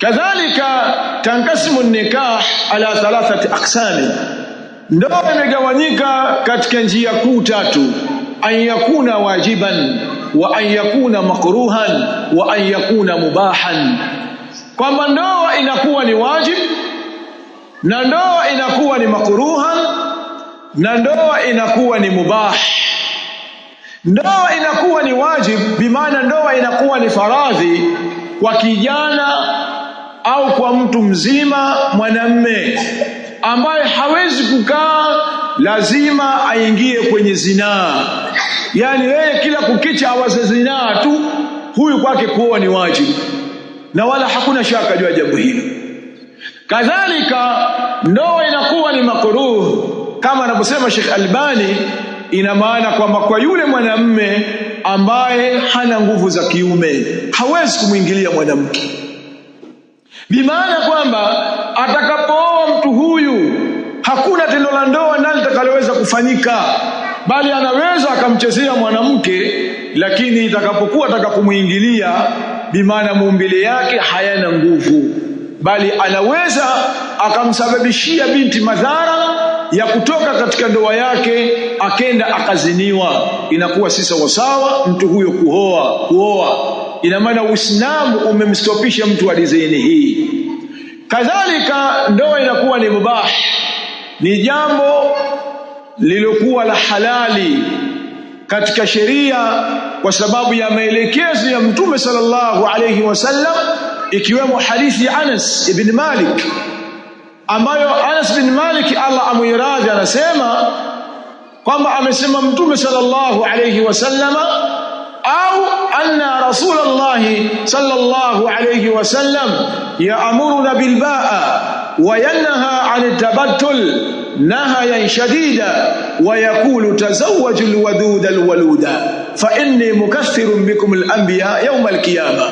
Kadhalika tankasimu nikah ala 3 aqsam, ndoa imegawanyika katika njia kuu 3: an yakuna wajiban wa an yakuna makruhan wa an yakuna mubahan, kwamba ndoa inakuwa ni wajib na ndoa inakuwa ni makruhan na ndoa inakuwa ni mubah. Ndoa inakuwa ni wajib bimaana ndoa inakuwa ni faradhi kwa kijana au kwa mtu mzima mwanamme ambaye hawezi kukaa, lazima aingie kwenye zinaa. Yani yeye kila kukicha awaze zinaa tu, huyu kwake kuoa ni wajibu na wala hakuna shaka juu ya jambo hilo. Kadhalika ndoa inakuwa ni makruh kama anavyosema Sheikh Albani, ina maana kwamba kwa yule mwanamme ambaye hana nguvu za kiume hawezi kumwingilia mwanamke, bimaana kwamba atakapooa mtu huyu hakuna tendo la ndoa nalo litakaloweza kufanyika, bali anaweza akamchezea mwanamke, lakini itakapokuwa atakapomwingilia, bimaana muumbile yake hayana nguvu, bali anaweza akamsababishia binti madhara ya kutoka katika ndoa yake, akenda akaziniwa. Inakuwa si sawasawa mtu huyo kuoa. Ina maana Uislamu umemstopisha mtu wa dizaini hii. Kadhalika ndoa inakuwa ni mubah, ni jambo lilokuwa la halali katika sheria kwa sababu ya maelekezo ya Mtume sallallahu alayhi wasallam, ikiwemo hadithi ya Anas ibn Malik, ambayo Anas bin Malik Allah amuiradhi anasema kwamba amesema Mtume sallallahu alayhi wasallam, au anna Rasulullah sallallahu alayhi wasallam ya'muruna bil ba'a wa yanha 'anil tabattul nahyan shadida wa yaqulu tazawwaju al waduda al waluda fa inni mukaththirun bikum al anbiya yawm al qiyamah.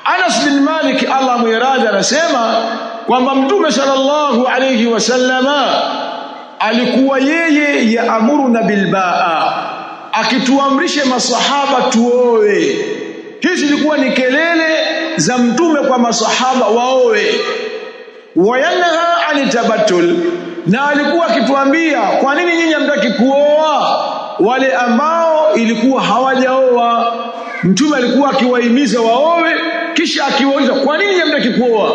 Anas bin Malik Allah amuiradhi anasema kwamba Mtume sallallahu alayhi wasallama alikuwa yeye yaamuruna bilbaa, akituamrisha masahaba tuoe. Hizi zilikuwa ni kelele za Mtume kwa masahaba waoe. Wayanha anitabattul, na alikuwa akituambia kwa nini nyinyi hamtaki kuoa wale ambao ilikuwa hawajaoa. Mtume alikuwa akiwahimiza waoe, kisha akiwauliza kwa nini hamtaki kuoa,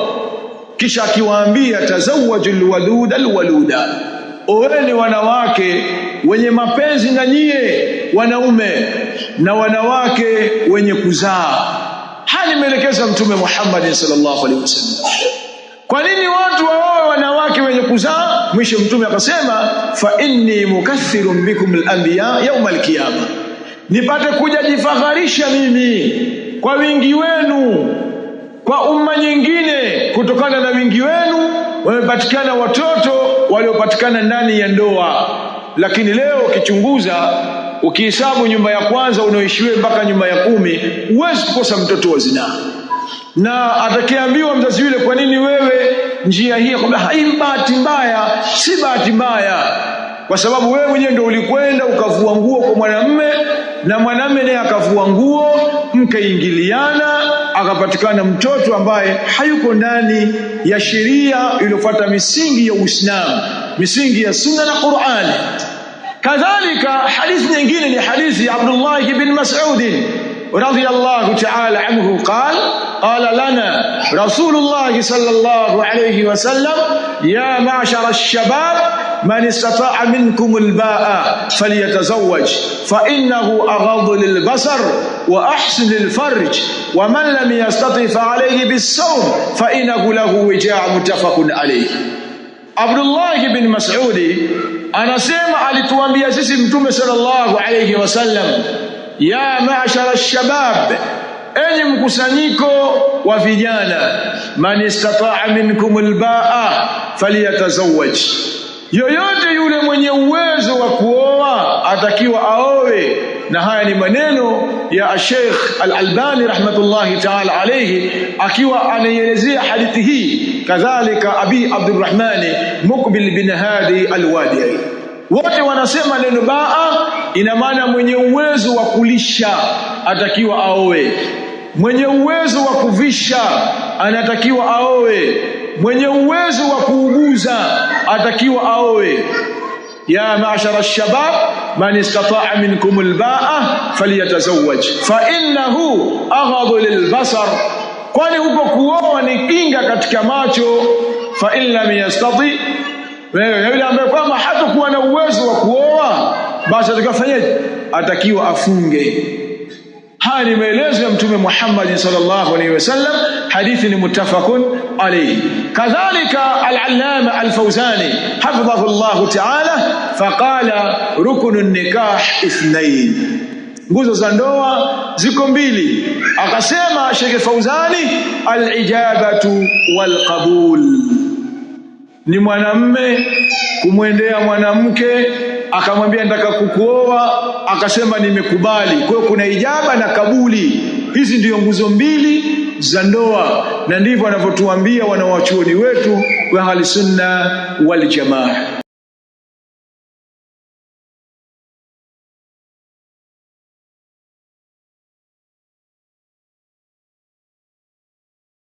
kisha akiwaambia tazawwajul waduda alwaluda, oeni wanawake wenye mapenzi na nyie wanaume, na wanawake wenye kuzaa. Hali imeelekeza Mtume Muhammad sallallahu alaihi wasallam. Kwa nini watu waoe wanawake wenye kuzaa? Mwisho Mtume akasema fa inni mukaththirun bikum al-anbiya yawm al-qiyamah, nipate kujifakharisha mimi kwa wingi wenu kwa umma nyingine. Kutokana na wingi wenu wamepatikana watoto waliopatikana ndani ya ndoa. Lakini leo ukichunguza, ukihesabu nyumba ya kwanza unaoishiwe mpaka nyumba ya 10, huwezi kukosa mtoto wa zinaa. Na atakiambiwa mzazi yule, kwa nini wewe njia hii? Kwamba hai bahati mbaya. Si bahati mbaya, kwa sababu wewe mwenyewe ndio ulikwenda ukavua nguo kwa mwanamume na mwanamume naye akavua nguo, mkaingiliana, akapatikana mtoto ambaye hayuko ndani ya sheria iliyofuata misingi ya Uislamu, misingi ya Sunna na Qur'ani. Kadhalika hadithi nyingine ni hadithi ya Abdullah ibn Mas'ud radhiyallahu ta'ala anhu qala lana Rasulullah sallallahu alayhi wasallam ya ma'shara ash-shabab man istata'a minkum al-ba'a falyatazawwaj fa innahu aghaddu lil-basar wa ahsin lil-farj wa man lam yastati' fa alayhi bis-sawm fa innahu lahu wija' muttafaqun alayhi. Abdullah ibn Mas'ud anasema alituambia sisi Mtume sallallahu alayhi wasallam, ya ma'shara ash-shabab, enyi mkusanyiko wa vijana, man istata'a minkum al-ba'a falyatazawwaj, yoyote yule mwenye uwezo wa kuoa atakiwa aoe. Na haya ni maneno ya Sheikh Al-Albani rahmatullahi ta'ala alayhi akiwa anaielezea hadithi hii. Kadhalika Abi Abdurrahman Muqbil bin Hadi Al-Wadi'i, wote wanasema neno baa ina maana mwenye uwezo wa kulisha atakiwa aoe, mwenye uwezo wa kuvisha anatakiwa aoe, mwenye uwezo wa kuuguza atakiwa aoe. Ya ma'shara ash-shabab man istata'a minkum al-ba'a falyatazawwaj fa innahu aghadhu lil-basar, kwani huko kuoa ni kinga katika macho. Fa in lam yastati, yule ambaye kwamba hatakuwa na uwezo wa kuoa basi atakafanyaje? Atakiwa afunge. Haya ni maelezo ya Mtume Muhammad sallallahu alaihi wasallam, hadithi ni muttafaqun alayhi. Kadhalika al-allama al-Fawzani hafidhahu Allah ta'ala faqala rukunun nikah ithnain, nguzo za ndoa ziko mbili. Akasema Sheikh Fawzani, al-ijabatu wal-qabul, ni mwanamme kumwendea mwanamke akamwambia nataka kukuoa, akasema nimekubali. Kwa hiyo kuna ijaba na kabuli. Hizi ndio nguzo mbili za ndoa, na ndivyo wanavyotuambia wanawachuoni wetu wa Ahli Sunna wal Jamaa.